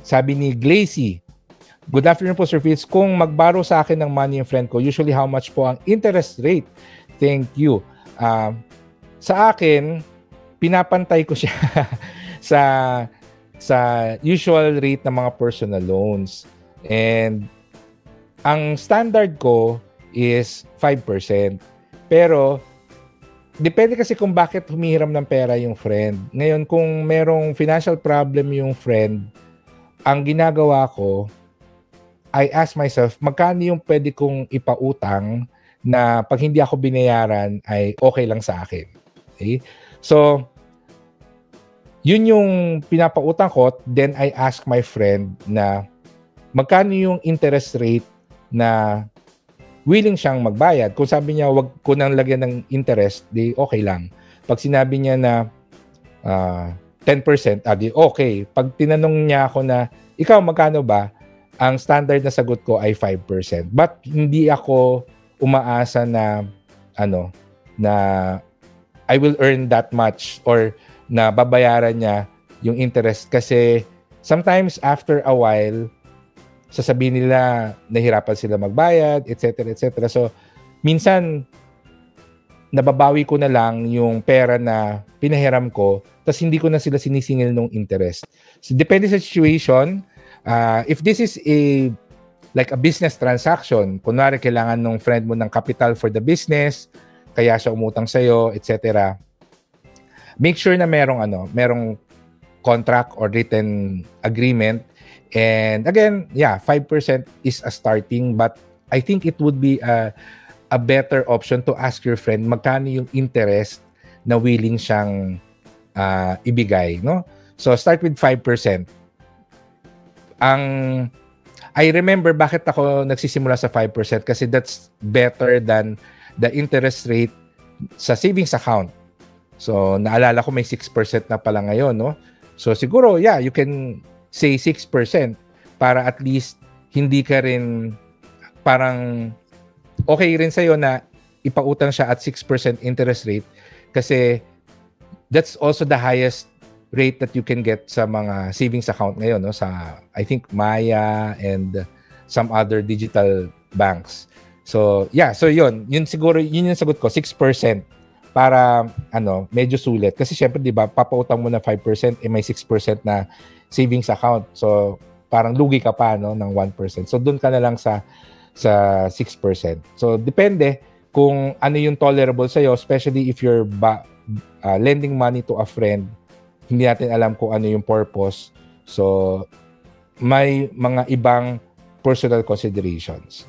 Sabi ni Glacy, good afternoon po, Sir Fitz. Kung magbaro sa akin ng money yung friend ko, usually how much po ang interest rate? Thank you. Sa akin, pinapantay ko siya sa usual rate ng mga personal loans. And ang standard ko is 5%. Pero depende kasi kung bakit humihiram ng pera yung friend. Ngayon, kung merong financial problem yung friend, ang ginagawa ko, I ask myself, magkano yung pwede kong ipautang na pag hindi ako binayaran ay okay lang sa akin. Okay? So, yun yung pinapautang ko, then I ask my friend na magkano yung interest rate na willing siyang magbayad. Kung sabi niya, wag ko nang lagyan ng interest, di okay lang. Pag sinabi niya na 10%, di okay. Pag tinanong niya ako na, ikaw magkano ba? Ang standard na sagot ko ay 5%. But hindi ako umaasa na na I will earn that much or na babayaran niya yung interest kasi sometimes after a while sasabihin nila nahirapan sila magbayad, etc. etc. So minsan nababawi ko na lang yung pera na pinahiram ko tapos hindi ko na sila sinisingil ng interest. So depende sa situation. If this is like a business transaction, kunwari kailangan ng friend mo ng capital for the business, kaya siya umutang sa'yo, etc. Make sure na merong contract or written agreement. And again, 5% is a starting, but I think it would be a better option to ask your friend magkano yung interest na willing siyang ibigay, no? So start with 5%. I remember bakit ako nagsisimula sa 5% kasi that's better than the interest rate sa savings account. So, naalala ko may 6% na pala ngayon, no? So, siguro, you can say 6% para at least hindi ka rin parang okay rin sa'yo na ipautang siya at 6% interest rate kasi that's also the highest rate that you can get sa mga savings account ngayon, no? Sa, I think, Maya and some other digital banks. So, so yun siguro, yun yung sagot ko, 6% para, medyo sulit. Kasi syempre, di ba, papautang mo na 5%, may 6% na savings account. So, parang lugi ka pa, no, ng 1%. So, doon ka na lang sa 6%. So, depende kung ano yung tolerable sa'yo, especially if you're lending money to a friend, hindi natin alam kung ano yung purpose. So, may mga ibang personal considerations.